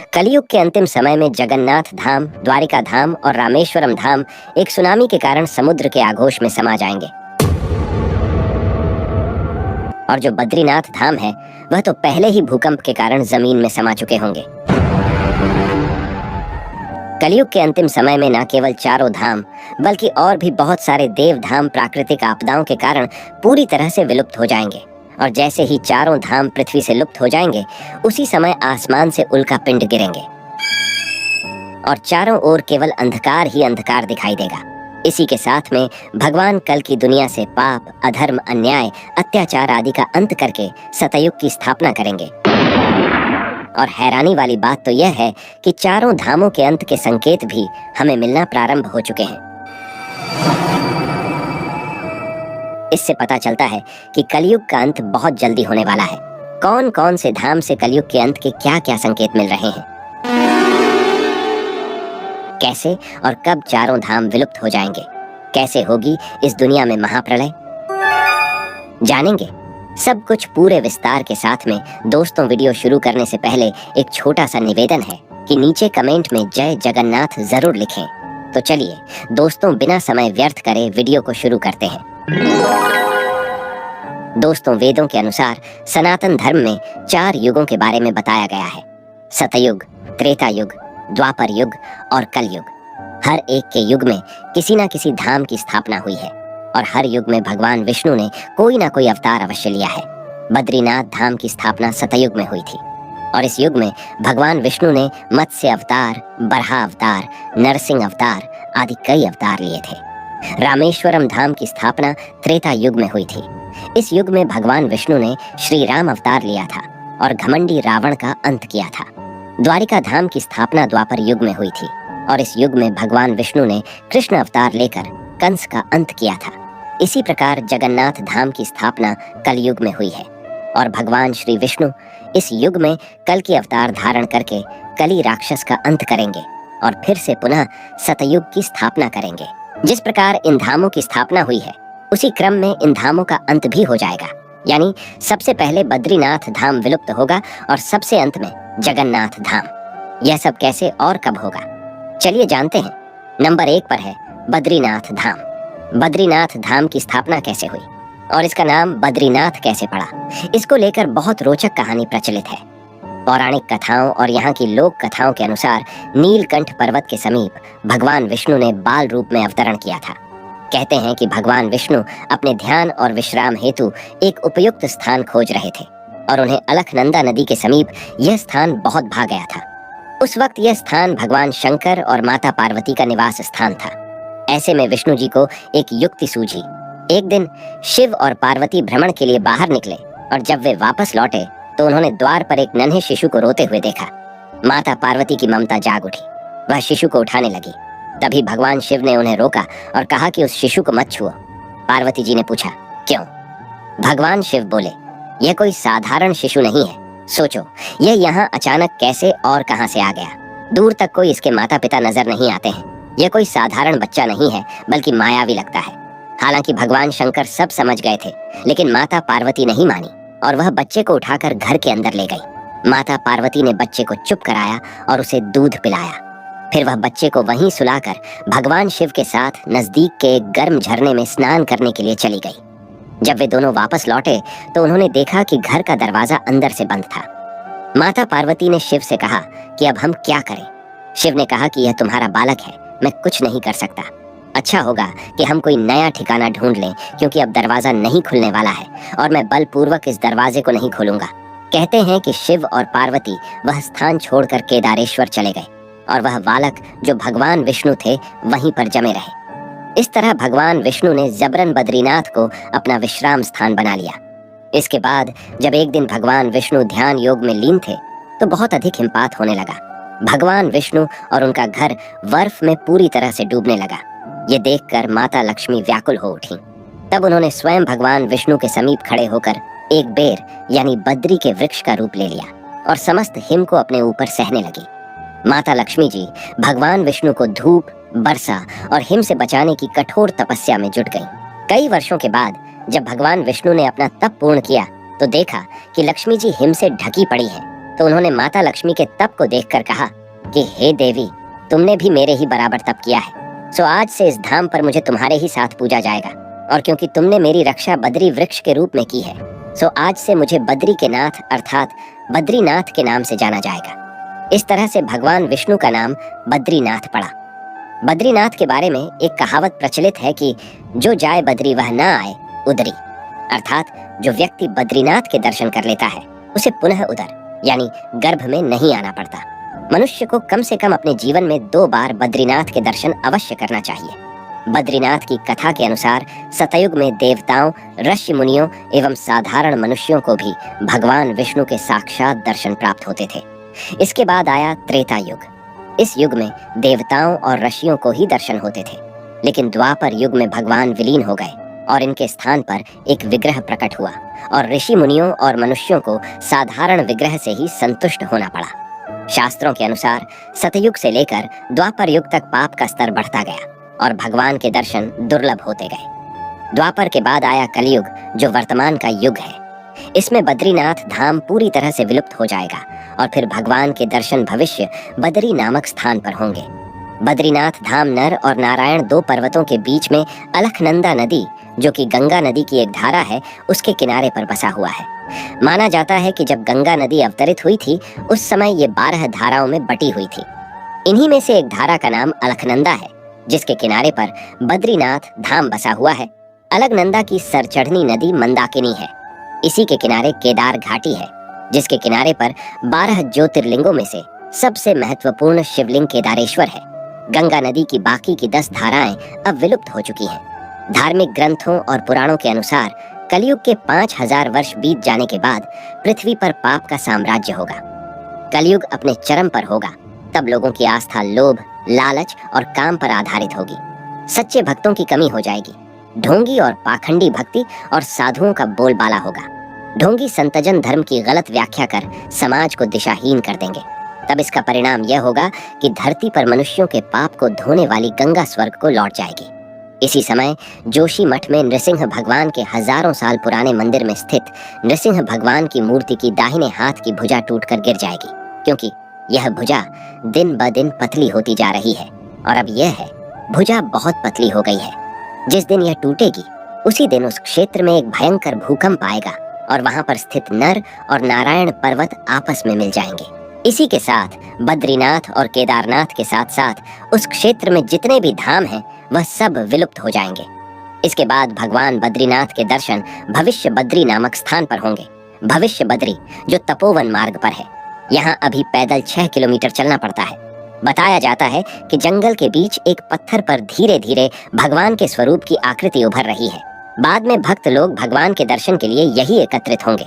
कलयुग के अंतिम समय में जगन्नाथ धाम, द्वारिका धाम और रामेश्वरम धाम एक सुनामी के कारण समुद्र के आघोष में समा जाएंगे। और जो बद्रीनाथ धाम है वह तो पहले ही भूकंप के कारण जमीन में समा चुके होंगे। कलयुग के अंतिम समय में न केवल चारों धाम बल्कि और भी बहुत सारे देव धाम प्राकृतिक आपदाओं के कारण पूरी तरह से विलुप्त हो जाएंगे। और जैसे ही चारों धाम पृथ्वी से लुप्त हो जाएंगे उसी समय आसमान से उल्का पिंड गिरेंगे और चारों ओर केवल अंधकार ही अंधकार दिखाई देगा। इसी के साथ में भगवान कल की दुनिया से पाप, अधर्म, अन्याय, अत्याचार आदि का अंत करके सतयुग की स्थापना करेंगे। और हैरानी वाली बात तो यह है कि चारों धामों के अंत के संकेत भी हमें मिलना प्रारंभ हो चुके हैं। इससे पता चलता है कि कलयुग का अंत बहुत जल्दी होने वाला है। कौन कौन से धाम से कलयुग के अंत के क्या क्या संकेत मिल रहे हैं, कैसे और कब चारों धाम विलुप्त हो जाएंगे, कैसे होगी इस दुनिया में महाप्रलय, जानेंगे सब कुछ पूरे विस्तार के साथ में। दोस्तों, वीडियो शुरू करने से पहले एक छोटा सा निवेदन है कि नीचे कमेंट में जय जगन्नाथ जरूर लिखें। तो चलिए दोस्तों, बिना समय व्यर्थ करे वीडियो को शुरू करते हैं। दोस्तों, वेदों के अनुसार सनातन धर्म में 4 युगों के बारे में बताया गया है: सतयुग, त्रेता युग, द्वापर युग और कलयुग। हर एक के युग में किसी न किसी धाम की स्थापना हुई है और हर युग में भगवान विष्णु ने कोई ना कोई अवतार अवश्य लिया है। बद्रीनाथ धाम की स्थापना सतयुग में हुई थी और इस युग में भगवान विष्णु ने मत्स्य अवतार, बरहा अवतार, नरसिंह अवतार आदि कई अवतार लिए थे। रामेश्वरम धाम की स्थापना त्रेता युग में हुई थी। इस युग में भगवान विष्णु ने श्री राम अवतार लिया था और घमंडी रावण का अंत किया था। द्वारिका धाम की स्थापना द्वापर युग में हुई थी और इस युग में भगवान विष्णु ने कृष्ण अवतार लेकर कंस का अंत किया था। इसी प्रकार जगन्नाथ धाम की स्थापना कलयुग में हुई है और भगवान श्री विष्णु इस युग में कल की अवतार धारण करके कली राक्षस का अंत करेंगे और फिर से पुनः सतयुग की स्थापना करेंगे। जिस प्रकार इन धामों की स्थापना हुई है उसी क्रम में इन धामों का अंत भी हो जाएगा। यानी सबसे पहले बद्रीनाथ धाम विलुप्त होगा और सबसे अंत में जगन्नाथ धाम। यह सब कैसे और कब होगा, चलिए जानते हैं। नंबर 1 पर है बद्रीनाथ धाम। बद्रीनाथ धाम की स्थापना कैसे हुई और इसका नाम बद्रीनाथ कैसे पड़ा, इसको लेकर बहुत रोचक कहानी प्रचलित है। पौराणिक कथाओं और यहाँ की लोक कथाओं के अनुसार नीलकंठ पर्वत के समीप भगवान विष्णु ने बाल रूप में अवतरण किया था। कहते हैं कि भगवान विष्णु अपने ध्यान और विश्राम हेतु एक उपयुक्त स्थान खोज रहे थे और उन्हें अलकनंदा नदी के समीप यह स्थान बहुत भा गया था। उस वक्त यह स्थान भगवान शंकर और माता पार्वती का निवास स्थान था। ऐसे में विष्णु जी को एक युक्ति सूझी। एक दिन शिव और पार्वती भ्रमण के लिए बाहर निकले और जब वे वापस लौटे तो उन्होंने द्वार पर एक नन्हे शिशु को रोते हुए देखा। माता पार्वती की ममता जाग उठी, वह शिशु को उठाने लगी। तभी भगवान शिव ने उन्हें रोका और कहा कि उस शिशु को मत छुओ। पार्वती जी ने पूछा, क्यों? भगवान शिव बोले, यह कोई साधारण शिशु नहीं है। सोचो, यह यहाँ अचानक कैसे और कहां से आ गया? दूर तक कोई इसके माता पिता नजर नहीं आते हैं। यह कोई साधारण बच्चा नहीं है बल्कि मायावी लगता है। हालांकि भगवान शंकर सब समझ गए थे लेकिन माता पार्वती नहीं मानी और वह बच्चे को उठाकर घर के अंदर ले गई। माता पार्वती ने बच्चे को चुप कराया और उसे दूध पिलाया। फिर वह बच्चे को वहीं सुलाकर भगवान शिव के साथ नजदीक के एक गर्म झरने में स्नान करने के लिए चली गई। जब वे दोनों वापस लौटे तो उन्होंने देखा कि घर का दरवाजा अंदर से बंद था। माता पार्वती ने शिव से कहा कि अब हम क्या करें? शिव ने कहा कि यह तुम्हारा बालक है, मैं कुछ नहीं कर सकता। अच्छा होगा कि हम कोई नया ठिकाना ढूंढ लें क्योंकि अब दरवाजा नहीं खुलने वाला है और मैं बलपूर्वक इस दरवाजे को नहीं खोलूंगा। कहते हैं कि शिव और पार्वती वह स्थान छोड़कर केदारेश्वर चले गए और वह बालक जो भगवान विष्णु थे वहीं पर जमे रहे। इस तरह भगवान विष्णु ने जबरन बद्रीनाथ को अपना विश्राम स्थान बना लिया। इसके बाद जब एक दिन भगवान विष्णु ध्यान योग में लीन थे तो बहुत अधिक हिमपात होने लगा। भगवान विष्णु और उनका घर बर्फ में पूरी तरह से डूबने लगा। ये देखकर माता लक्ष्मी व्याकुल हो उठी। तब उन्होंने स्वयं भगवान विष्णु के समीप खड़े होकर एक बेर यानी बद्री के वृक्ष का रूप ले लिया और समस्त हिम को अपने ऊपर सहने लगी। माता लक्ष्मी जी भगवान विष्णु को धूप, वर्षा और हिम से बचाने की कठोर तपस्या में जुट गईं। कई वर्षों के बाद जब भगवान विष्णु ने अपना तप पूर्ण किया तो देखा कि लक्ष्मी जी हिम से ढकी पड़ी हैं, तो उन्होंने माता लक्ष्मी के तप को देखकर कहा कि हे देवी, तुमने भी मेरे ही बराबर तप किया है, सो आज से इस धाम पर मुझे तुम्हारे ही साथ पूजा जाएगा। और क्योंकि तुमने मेरी रक्षा बद्री वृक्ष के रूप में की है, सो आज से मुझे बद्री के नाथ अर्थात बद्रीनाथ के नाम से जाना जाएगा। इस तरह से भगवान विष्णु का नाम बद्रीनाथ पड़ा। बद्रीनाथ के बारे में एक कहावत प्रचलित है कि जो जाए बद्री वह ना आए उदरी, अर्थात जो व्यक्ति बद्रीनाथ के दर्शन कर लेता है उसे पुनः उदर यानी गर्भ में नहीं आना पड़ता। मनुष्य को कम से कम अपने जीवन में 2 बार बद्रीनाथ के दर्शन अवश्य करना चाहिए। बद्रीनाथ की कथा के अनुसार सतयुग में देवताओं, ऋषि मुनियों एवं साधारण मनुष्यों को भी भगवान विष्णु के साक्षात दर्शन प्राप्त होते थे। इसके बाद आया त्रेता युग। इस युग में देवताओं और ऋषियों को ही दर्शन होते थे, लेकिन द्वापर युग में भगवान विलीन हो गए और इनके स्थान पर एक विग्रह प्रकट हुआ और ऋषि मुनियों और मनुष्यों को साधारण विग्रह से ही संतुष्ट होना पड़ा। शास्त्रों के अनुसार सतयुग से लेकर द्वापर युग तक पाप का स्तर बढ़ता गया और भगवान के दर्शन दुर्लभ होते गए। द्वापर के बाद आया कलयुग, जो वर्तमान का युग है। इसमें बद्रीनाथ धाम पूरी तरह से विलुप्त हो जाएगा और फिर भगवान के दर्शन भविष्य बद्री नामक स्थान पर होंगे। बद्रीनाथ धाम नर और नारायण 2 पर्वतों के बीच में अलखनंदा नदी, जो कि गंगा नदी की एक धारा है, उसके किनारे पर बसा हुआ है। माना जाता है कि जब गंगा नदी अवतरित हुई थी उस समय ये 12 धाराओं में बटी हुई थी। इन्हीं में से एक धारा का नाम अलखनंदा है, जिसके किनारे पर बद्रीनाथ धाम बसा हुआ है। अलकनंदा की सरचढ़नी नदी मंदाकिनी है। इसी के किनारे केदार घाटी है, जिसके किनारे पर 12 ज्योतिर्लिंगों में से सबसे महत्वपूर्ण शिवलिंग केदारेश्वर है। गंगा नदी की बाकी की 10 धाराएं अब विलुप्त हो चुकी हैं। धार्मिक ग्रंथों और पुराणों के अनुसार कलयुग के 5000 वर्ष बीत जाने के बाद पृथ्वी पर पाप का साम्राज्य होगा। कलयुग अपने चरम पर होगा। तब लोगों की आस्था लोभ, लालच और काम पर आधारित होगी। सच्चे भक्तों की कमी हो जाएगी। ढोंगी और पाखंडी भक्ति और साधुओं का बोलबाला होगा। ढोंगी संतजन धर्म की गलत व्याख्या कर समाज को दिशाहीन कर देंगे। तब इसका परिणाम यह होगा कि धरती पर मनुष्यों के पाप को धोने वाली गंगा स्वर्ग को लौट जाएगी। इसी समय जोशी मठ में नृसिंह भगवान के हजारों साल पुराने मंदिर में स्थित नृसिंह भगवान की मूर्ति की दाहिने हाथ की भुजा टूटकर गिर जाएगी, क्योंकि यह भुजा दिन ब दिन पतली होती जा रही है। और अब यह है, भुजा बहुत पतली हो गई है। जिस दिन यह टूटेगी उसी दिन उस क्षेत्र में एक भयंकर भूकंप आएगा और वहां पर स्थित नर और नारायण पर्वत आपस में मिल जाएंगे। इसी के साथ बद्रीनाथ और केदारनाथ के साथ साथ उस क्षेत्र में जितने भी धाम हैं वह सब विलुप्त हो जाएंगे। इसके बाद भगवान बद्रीनाथ के दर्शन भविष्य बद्री नामक स्थान पर होंगे। भविष्य बद्री जो तपोवन मार्ग पर है। यहाँ अभी पैदल 6 किलोमीटर चलना पड़ता है। बताया जाता है कि जंगल के बीच एक पत्थर पर धीरे धीरे भगवान के स्वरूप की आकृति उभर रही है। बाद में भक्त लोग भगवान के दर्शन के लिए यही एकत्रित होंगे।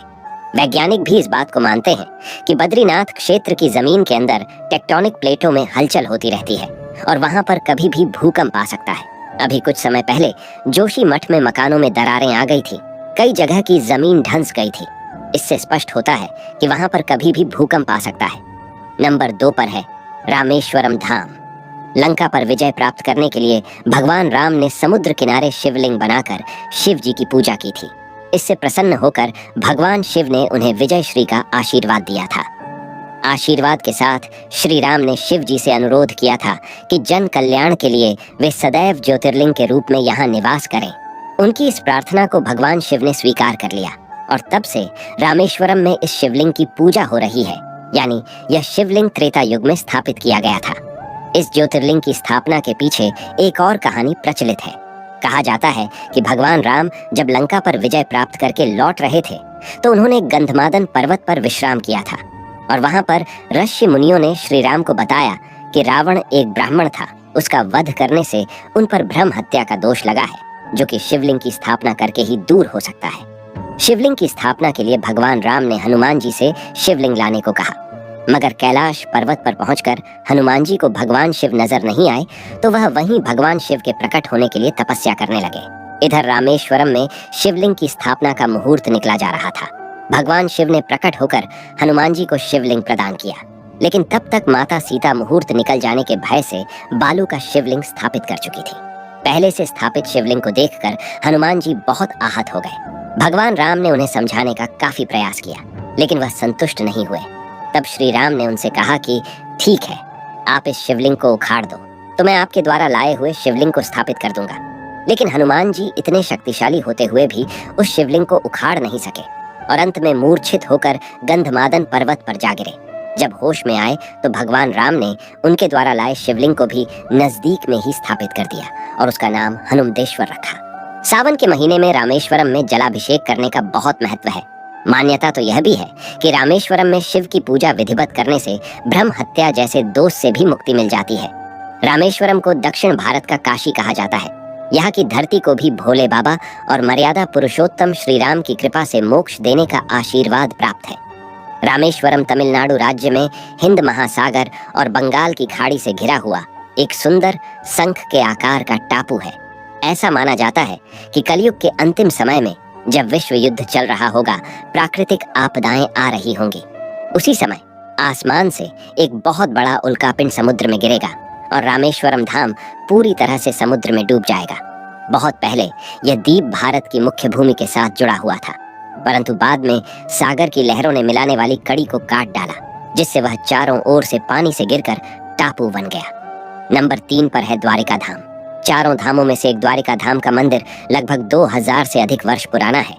वैज्ञानिक भी इस बात को मानते हैं कि बद्रीनाथ क्षेत्र की जमीन के अंदर टेक्टोनिक प्लेटों में हलचल होती रहती है और वहां पर कभी भी भूकंप आ सकता है। अभी कुछ समय पहले जोशी मठ में मकानों में दरारें आ गई थी। कई जगह की जमीन धंस गई थी। इससे स्पष्ट होता है कि वहां पर कभी भी भूकंप आ सकता है। नंबर 2 पर है रामेश्वरम धाम। लंका पर विजय प्राप्त करने के लिए भगवान राम ने समुद्र किनारे शिवलिंग बनाकर शिव जी की पूजा की थी। इससे प्रसन्न होकर भगवान शिव ने उन्हें विजय श्री का आशीर्वाद दिया था। आशीर्वाद के साथ श्री राम ने शिव जी से अनुरोध किया था कि जन कल्याण के लिए वे सदैव ज्योतिर्लिंग के रूप में यहाँ निवास करें। उनकी इस प्रार्थना को भगवान शिव ने स्वीकार कर लिया और तब से रामेश्वरम में इस शिवलिंग की पूजा हो रही है। यानी यह शिवलिंग त्रेता युग में स्थापित किया गया था। इस ज्योतिर्लिंग की स्थापना के पीछे एक और कहानी प्रचलित है। कहा जाता है कि भगवान राम जब लंका पर विजय प्राप्त करके लौट रहे थे तो उन्होंने गंधमादन पर्वत पर विश्राम किया था और वहां पर ऋषि मुनियों ने श्री राम को बताया कि रावण एक ब्राह्मण था। उसका वध करने से उन पर भ्रम हत्या का दोष लगा है, जो कि शिवलिंग की स्थापना करके ही दूर हो सकता है। शिवलिंग की स्थापना के लिए भगवान राम ने हनुमान जी से शिवलिंग लाने को कहा, मगर कैलाश पर्वत पर पहुंचकर हनुमान जी को भगवान शिव नजर नहीं आए तो वह वहीं भगवान शिव के प्रकट होने के लिए तपस्या करने लगे। इधर रामेश्वरम में शिवलिंग की स्थापना का मुहूर्त निकला जा रहा था। भगवान शिव ने प्रकट होकर हनुमान जी को शिवलिंग प्रदान किया, लेकिन तब तक माता सीता मुहूर्त निकल जाने के भय से बालू का शिवलिंग स्थापित कर चुकी थी। पहले से स्थापित शिवलिंग को देखकर हनुमान जी बहुत आहत हो गए। भगवान राम ने उन्हें समझाने का काफी प्रयास किया, लेकिन वह संतुष्ट नहीं हुए। तब श्री राम ने उनसे कहा कि ठीक है, आप इस शिवलिंग को उखाड़ दो तो मैं आपके द्वारा लाए हुए शिवलिंग को स्थापित कर दूंगा। लेकिन हनुमान जी इतने शक्तिशाली होते हुए भी उस शिवलिंग को उखाड़ नहीं सके और अंत में मूर्छित होकर गंधमादन पर्वत पर जा गिरे। जब होश में आए तो भगवान राम ने उनके द्वारा लाए शिवलिंग को भी नजदीक में ही स्थापित कर दिया और उसका नाम हनुमदेश्वर रखा। सावन के महीने में रामेश्वरम में जलाभिषेक करने का बहुत महत्व है। मान्यता तो यह भी है कि रामेश्वरम में शिव की पूजा विधिवत करने से ब्रह्म हत्या जैसे दोष से भी मुक्ति मिल जाती है। रामेश्वरम को दक्षिण भारत का काशी कहा जाता है। यहाँ की धरती को भी भोले बाबा और मर्यादा पुरुषोत्तम श्री राम की कृपा से मोक्ष देने का आशीर्वाद प्राप्त है। रामेश्वरम तमिलनाडु राज्य में हिंद महासागर और बंगाल की खाड़ी से घिरा हुआ एक सुंदर शंख के आकार का टापू है। ऐसा माना जाता है कि कलयुग के अंतिम समय में जब विश्व युद्ध चल रहा होगा, प्राकृतिक आपदाएं आ रही होंगी, उसी समय आसमान से एक बहुत बड़ा उल्कापिंड समुद्र में गिरेगा और रामेश्वरम धाम पूरी तरह से समुद्र में डूब जाएगा। बहुत पहले यह द्वीप भारत की मुख्य भूमि के साथ जुड़ा हुआ था, परंतु बाद में सागर की लहरों ने मिलाने वाली कड़ी को काट डाला, जिससे वह चारों ओर से पानी से गिरकर टापू बन गया। नंबर 3 पर है द्वारिका धाम। चारों धामों में से एक द्वारिका धाम का मंदिर लगभग 2000 से अधिक वर्ष पुराना है।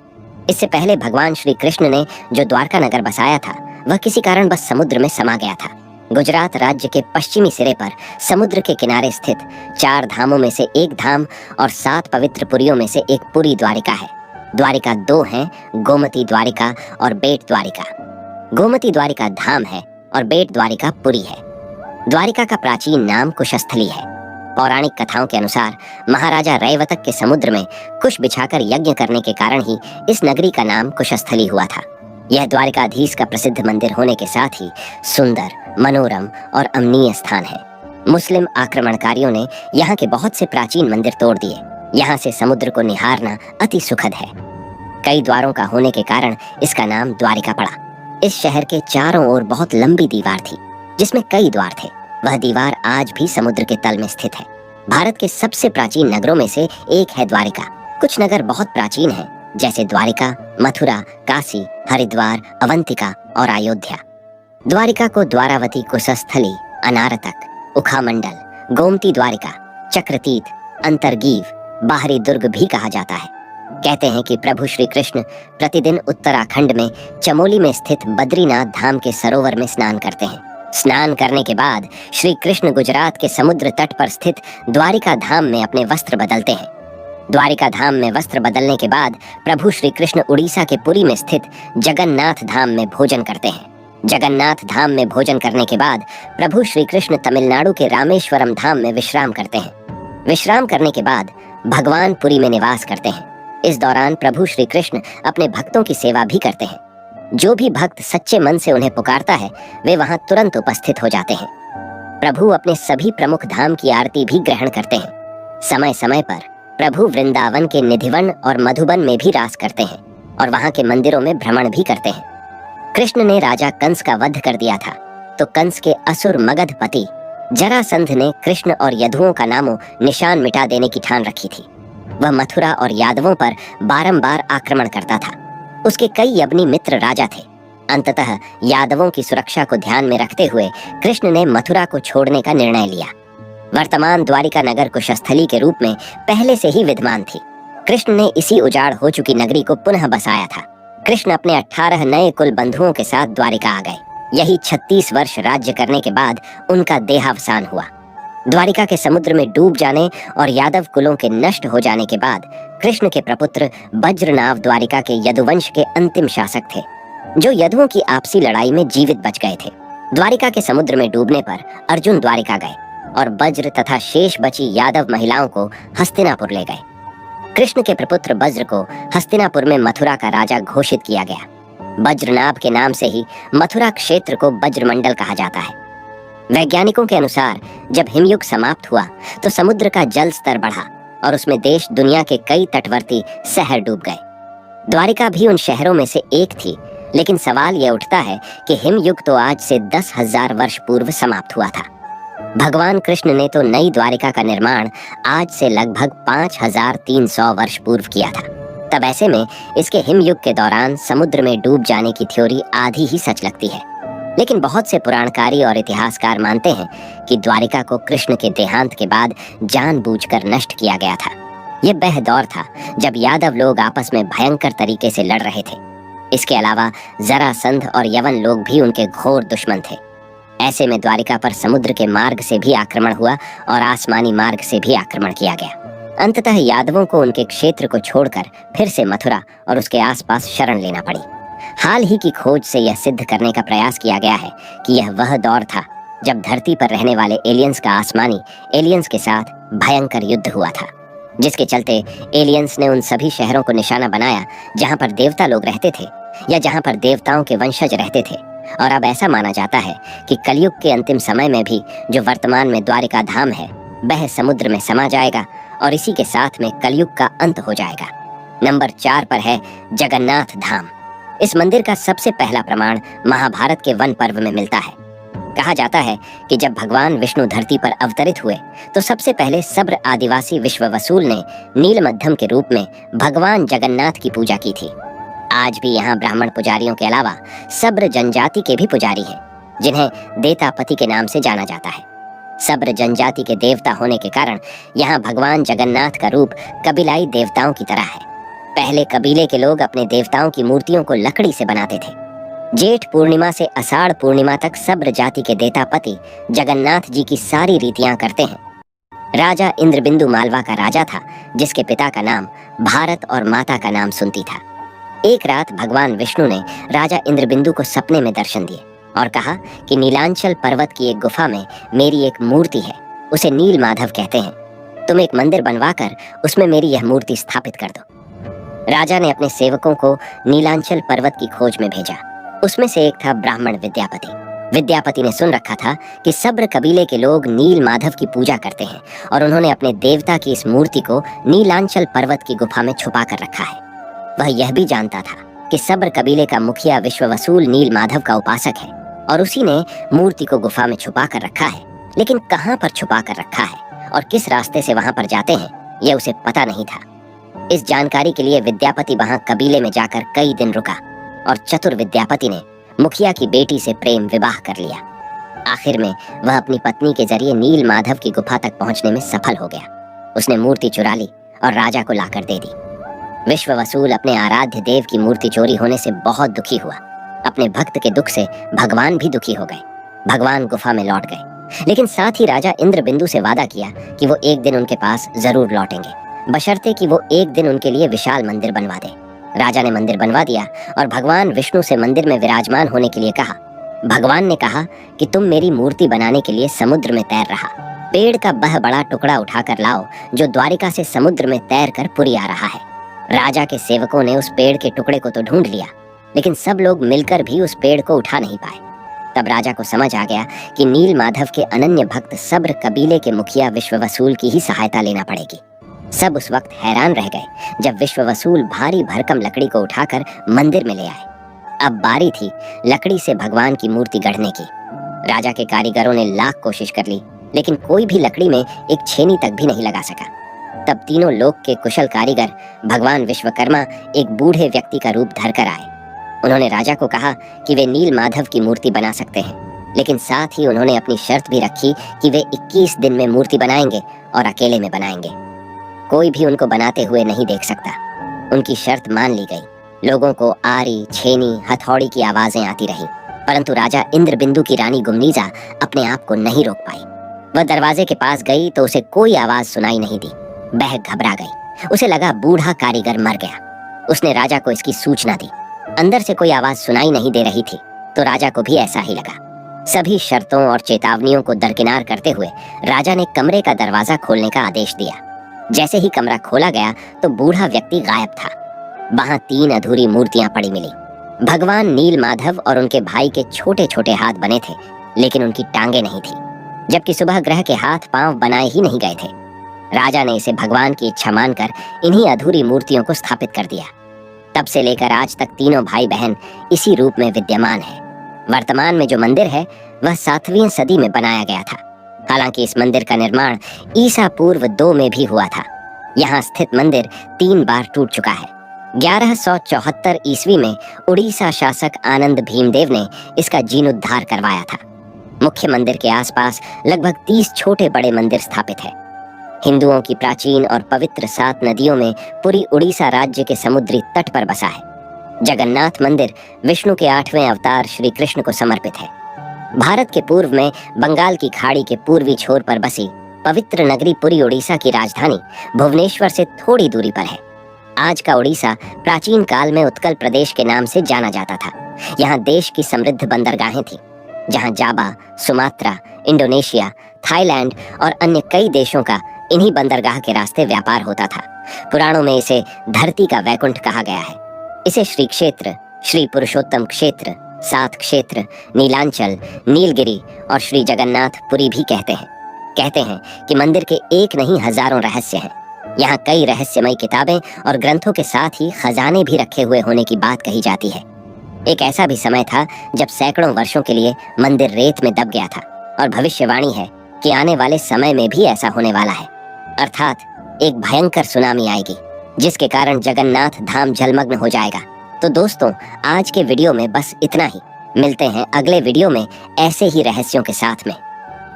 इससे पहले भगवान श्री कृष्ण ने जो द्वारका नगर बसाया था, वह किसी कारण बस समुद्र में समा गया था। गुजरात राज्य के पश्चिमी सिरे पर समुद्र के किनारे स्थित 4 धामों में से एक धाम और 7 पवित्र पुरियों में से एक पुरी द्वारिका है। द्वारिका 2 हैं, गोमती द्वारिका और बेट द्वारिका। गोमती द्वारिका धाम है और बेट द्वारिका पुरी है। द्वारिका का प्राचीन नाम कुशस्थली है। पौराणिक कथाओं के अनुसार महाराजा रैवतक के समुद्र में कुश बिछाकर यज्ञ करने के कारण ही इस नगरी का नाम कुशस्थली हुआ था। यह द्वारिकाधीश का प्रसिद्ध मंदिर होने के साथ ही सुंदर, मनोरम और अमनीय स्थान है। मुस्लिम आक्रमणकारियों ने यहाँ के बहुत से प्राचीन मंदिर तोड़ दिए। यहाँ से समुद्र को निहारना अति सुखद है। कई द्वारों का होने के कारण इसका नाम द्वारिका पड़ा। इस शहर के चारों ओर बहुत लंबी दीवार थी, जिसमें कई द्वार थे। वह दीवार आज भी समुद्र के तल में स्थित है। भारत के सबसे प्राचीन नगरों में से एक है द्वारिका। कुछ नगर बहुत प्राचीन हैं, जैसे द्वारिका, मथुरा, काशी, हरिद्वार, अवंतिका और अयोध्या। द्वारिका को द्वारावती, कुशस्थली, अनारतक, उखामंडल, गोमती द्वारिका, चक्रतीर्थ, अंतर्गीव, बाहरी दुर्ग भी कहा जाता है। कहते हैं कि प्रभु श्री कृष्ण प्रतिदिन उत्तराखंड में चमोली में स्थित बद्रीनाथ धाम के सरोवर में स्नान करते हैं। स्नान करने के बाद श्री कृष्ण गुजरात के समुद्र तट पर स्थित द्वारिका धाम में अपने वस्त्र बदलते हैं। द्वारिका धाम में वस्त्र बदलने के बाद प्रभु श्री कृष्ण उड़ीसा के पुरी में स्थित जगन्नाथ धाम में भोजन करते हैं। जगन्नाथ धाम में भोजन करने के बाद प्रभु श्री कृष्ण तमिलनाडु के रामेश्वरम धाम में विश्राम करते हैं। विश्राम करने के बाद भगवान पुरी में निवास करते हैं। इस दौरान प्रभु श्री कृष्ण अपने भक्तों की सेवा भी करते हैं। जो भी भक्त सच्चे मन से उन्हें पुकारता है, वे वहां तुरंत उपस्थित हो जाते हैं। प्रभु अपने सभी प्रमुख धाम की आरती भी ग्रहण करते हैं। समय समय पर प्रभु वृंदावन के निधिवन और मधुबन में भी रास करते हैं और वहां के मंदिरों में भ्रमण भी करते हैं। कृष्ण ने राजा कंस का वध कर दिया था, तो कंस के असुर मगध पति जरासंध ने कृष्ण और यदुओं का नामो निशान मिटा देने की ठान रखी थी। वह मथुरा और यादवों पर बारंबार आक्रमण करता था। उसके कई यवनी मित्र राजा थे। अंततः यादवों की सुरक्षा को ध्यान में रखते हुए कृष्ण ने मथुरा को छोड़ने का निर्णय लिया। वर्तमान द्वारिका नगर कुशस्थली के रूप में पहले से ही विद्यमान थी। कृष्ण ने इसी उजाड़ हो चुकी नगरी को पुनः बसाया था। कृष्ण अपने 18 नए कुल बंधुओं के साथ द्वारिका आ गए। यही 36 वर्ष राज्य करने के बाद उनका देहावसान हुआ। द्वारिका के समुद्र में डूब जाने और यादव कुलों के नष्ट हो जाने के बाद कृष्ण के प्रपुत्र वज्रनाव द्वारिका के यदुवंश के अंतिम शासक थे, जो यदुओं की आपसी लड़ाई में जीवित बच गए थे। द्वारिका के समुद्र में डूबने पर अर्जुन द्वारिका गए और वज्र तथा शेष बची यादव महिलाओं को हस्तिनापुर ले गए। कृष्ण के प्रपुत्र वज्र को हस्तिनापुर में मथुरा का राजा घोषित किया गया। वज्रनाभ के नाम से ही मथुरा क्षेत्र को वज्रमंडल कहा जाता है। वैज्ञानिकों के अनुसार जब हिमयुग समाप्त हुआ तो समुद्र का जल स्तर बढ़ा और उसमें देश दुनिया के कई तटवर्ती शहर डूब गए। द्वारिका भी उन शहरों में से एक थी, लेकिन सवाल यह उठता है कि हिमयुग तो आज से 10,000 वर्ष पूर्व समाप्त हुआ था। भगवान कृष्ण ने तो नई द्वारिका का निर्माण आज से लगभग 5,300 वर्ष पूर्व किया था। तब ऐसे में इसके हिमयुग के दौरान समुद्र में डूब जाने की थ्योरी आधी ही सच लगती है। लेकिन बहुत से पुराणकारी और इतिहासकार मानते हैं कि द्वारिका को कृष्ण के देहांत के बाद जानबूझकर नष्ट किया गया था। यह वह दौर था जब यादव लोग आपस में भयंकर तरीके से लड़ रहे थे। इसके अलावा जरासंध और यवन लोग भी उनके घोर दुश्मन थे। ऐसे में द्वारिका पर समुद्र के मार्ग से भी आक्रमण हुआ और आसमानी मार्ग से भी आक्रमण किया गया। अंततः यादवों को उनके क्षेत्र को छोड़कर फिर से मथुरा और उसके आसपास शरण लेना पड़ी। हाल ही की खोज से यह सिद्ध करने का प्रयास किया गया है कि यह वह दौर था जब धरती पर रहने वाले एलियंस का आसमानी एलियंस के साथ भयंकर युद्ध हुआ था, जिसके चलते एलियंस ने उन सभी शहरों को निशाना बनाया जहां पर देवता लोग रहते थे या जहां पर देवताओं के वंशज रहते थे। और अब ऐसा माना जाता है कि कलयुग के अंतिम समय में भी जो वर्तमान में द्वारिका धाम है वह समुद्र में समा जाएगा और इसी के साथ में कलयुग का अंत हो जाएगा। नंबर 4 पर है जगन्नाथ धाम। इस मंदिर का सबसे पहला प्रमाण महाभारत के वन पर्व में मिलता है। कहा जाता है कि जब भगवान विष्णु धरती पर अवतरित हुए तो सबसे पहले सब्र आदिवासी विश्ववसूल ने नील मध्यम के रूप में भगवान जगन्नाथ की पूजा की थी। आज भी यहाँ ब्राह्मण पुजारियों के अलावा सब्र जनजाति के भी पुजारी हैं, जिन्हें देतापति के नाम से जाना जाता है। सब्र जनजाति के देवता होने के कारण यहाँ भगवान जगन्नाथ का रूप कबीलाई देवताओं की तरह है। पहले कबीले के लोग अपने देवताओं की मूर्तियों को लकड़ी से बनाते थे। जेठ पूर्णिमा से आषाढ़ पूर्णिमा तक सब्र जाति के देतापति जगन्नाथ जी की सारी रीतियां करते हैं। राजा इंद्रबिंदु मालवा का राजा था, जिसके पिता का नाम भारत और माता का नाम सुनती था। एक रात भगवान विष्णु ने राजा इंद्रबिंदु को सपने में दर्शन दिए और कहा कि नीलांचल पर्वत की एक गुफा में मेरी एक मूर्ति है, उसे नील माधव कहते हैं। तुम एक मंदिर बनवाकर उसमें मेरी यह मूर्ति स्थापित कर दो। राजा ने अपने सेवकों को नीलांचल पर्वत की खोज में भेजा। उसमें से एक था ब्राह्मण विद्यापति। विद्यापति ने सुन रखा था कि सब्र कबीले के लोग नील माधव की पूजा करते हैं और उन्होंने अपने देवता की इस मूर्ति को नीलांचल पर्वत की गुफा में छुपा कर रखा है। वह यह भी जानता था कि सब्र कबीले का मुखिया विश्ववसूल नील माधव का उपासक है और उसी ने मूर्ति को गुफा में छुपा कर रखा है। लेकिन कहाँ पर छुपा कर रखा है और किस रास्ते से वहां पर जाते हैं यह उसे पता नहीं था। इस जानकारी के लिए विद्यापति वहां कबीले में जाकर कई दिन रुका और चतुर विद्यापति ने मुखिया की बेटी से प्रेम विवाह कर लिया। आखिर में वह अपनी पत्नी के जरिए नील माधव की गुफा तक पहुंचने में सफल हो गया। उसने मूर्ति चुरा ली और राजा को लाकर दे दी। विश्ववसूल अपने आराध्य देव की मूर्ति चोरी होने से बहुत दुखी हुआ। अपने भक्त के दुख से भगवान भी दुखी हो गए। भगवान गुफा में लौट गए, लेकिन साथ ही राजा इंद्रबिंदु से वादा किया कि वो एक दिन उनके पास जरूर लौटेंगे, बशर्ते कि वो एक दिन उनके लिए विशाल मंदिर बनवा दे। राजा ने मंदिर बनवा दिया और भगवान विष्णु से मंदिर में विराजमान होने के लिए कहा। भगवान ने कहा कि तुम मेरी मूर्ति बनाने के लिए समुद्र में तैर रहा पेड़ का वह बड़ा टुकड़ा उठाकर लाओ जो द्वारिका से समुद्र में तैर कर पुरी आ रहा है। राजा के सेवकों ने उस पेड़ के टुकड़े को तो ढूंढ लिया, लेकिन सब लोग मिलकर भी उस पेड़ को उठा नहीं पाए। तब राजा को समझ आ गया कि नील माधव के अनन्य भक्त सब्र कबीले के मुखिया विश्ववसूल की ही सहायता लेना पड़ेगी। सब उस वक्त हैरान रह गए जब विश्ववसूल भारी भरकम लकड़ी को उठाकर मंदिर में ले आए। अब बारी थी लकड़ी से भगवान की मूर्ति गढ़ने की। राजा के कारीगरों ने लाख कोशिश कर ली, लेकिन कोई भी लकड़ी में एक छेनी तक भी नहीं लगा सका। तब तीनों लोक के कुशल कारीगर भगवान विश्वकर्मा एक बूढ़े व्यक्ति का रूप धरकर आए। उन्होंने राजा को कहा कि वे नील माधव की मूर्ति बना सकते हैं, लेकिन साथ ही उन्होंने अपनी शर्त भी रखी कि वे 21 दिन में मूर्ति बनाएंगे और अकेले में बनाएंगे। कोई भी उनको बनाते हुए नहीं देख सकता। उनकी शर्त मान ली गई। लोगों को आरी, छेनी, हथौड़ी की आवाजें आती रही, परंतु राजा इंद्रबिंदु की रानी गुमनीजा अपने आप को नहीं रोक पाई। वह दरवाजे के पास गई तो उसे कोई आवाज सुनाई नहीं दी। वह घबरा गई। उसे लगा बूढ़ा कारीगर मर गया। उसने राजा को इसकी सूचना दी। अंदर से कोई आवाज सुनाई नहीं दे रही थी, तो राजा को भी ऐसा ही लगा। सभी शर्तों और चेतावनियों को दरकिनार करते हुए राजा ने कमरे का दरवाजा खोलने का आदेश दिया। जैसे ही कमरा खोला गया तो बूढ़ा व्यक्ति गायब था। वहां 3 अधूरी मूर्तियां पड़ी मिली। भगवान नील माधव और उनके भाई के छोटे छोटे हाथ बने थे, लेकिन उनकी टांगे नहीं थी, जबकि सुबह ग्रह के हाथ पांव बनाए ही नहीं गए थे। राजा ने इसे भगवान की इच्छा मानकर इन्हीं अधूरी मूर्तियों को स्थापित कर दिया। तब से लेकर आज तक तीनों भाई बहन इसी रूप में विद्यमान है। वर्तमान में जो मंदिर है वह 7वीं सदी में बनाया गया था। हालांकि इस मंदिर का निर्माण ईसा पूर्व 2 में भी हुआ था। यहाँ स्थित मंदिर 3 बार टूट चुका है। 1174 ईस्वी में उड़ीसा शासक आनंद भीमदेव ने इसका जीर्णोद्धार करवाया था। मुख्य मंदिर के आसपास लगभग 30 छोटे बड़े मंदिर स्थापित हैं। हिंदुओं की प्राचीन और पवित्र 7 नदियों में पूरी उड़ीसा राज्य के समुद्री तट पर बसा है। जगन्नाथ मंदिर विष्णु के 8वें अवतार श्री कृष्ण को समर्पित है। भारत के पूर्व में बंगाल की खाड़ी के पूर्वी छोर पर बसी पवित्र नगरी पुरी उड़ीसा की राजधानी भुवनेश्वर से थोड़ी दूरी पर है। आज का उड़ीसा प्राचीन काल में उत्कल प्रदेश के नाम से जाना जाता था। यहाँ देश की समृद्ध बंदरगाहें थीं, जहाँ जावा, सुमात्रा, इंडोनेशिया, थाईलैंड और अन्य कई देशों का इन्हीं बंदरगाह के रास्ते व्यापार होता था। पुराणों में इसे धरती का वैकुंठ कहा गया है। इसे श्री क्षेत्र, श्री पुरुषोत्तम क्षेत्र, 7 क्षेत्र, नीलांचल, नीलगिरी और श्री जगन्नाथ पुरी भी कहते हैं। कहते हैं कि मंदिर के एक नहीं हजारों रहस्य हैं। यहाँ कई रहस्यमय किताबें और ग्रंथों के साथ ही खजाने भी रखे हुए होने की बात कही जाती है। एक ऐसा भी समय था जब सैकड़ों वर्षों के लिए मंदिर रेत में दब गया था और भविष्यवाणी है कि आने वाले समय में भी ऐसा होने वाला है, अर्थात एक भयंकर सुनामी आएगी जिसके कारण जगन्नाथ धाम जलमग्न हो जाएगा। तो दोस्तों, आज के वीडियो में बस इतना ही। मिलते हैं अगले वीडियो में ऐसे ही रहस्यों के साथ में।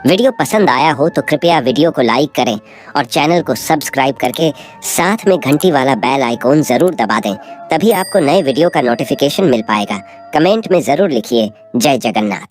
वीडियो पसंद आया हो तो कृपया वीडियो को लाइक करें और चैनल को सब्सक्राइब करके साथ में घंटी वाला बेल आइकॉन जरूर दबा दें, तभी आपको नए वीडियो का नोटिफिकेशन मिल पाएगा। कमेंट में जरूर लिखिए जय जगन्नाथ।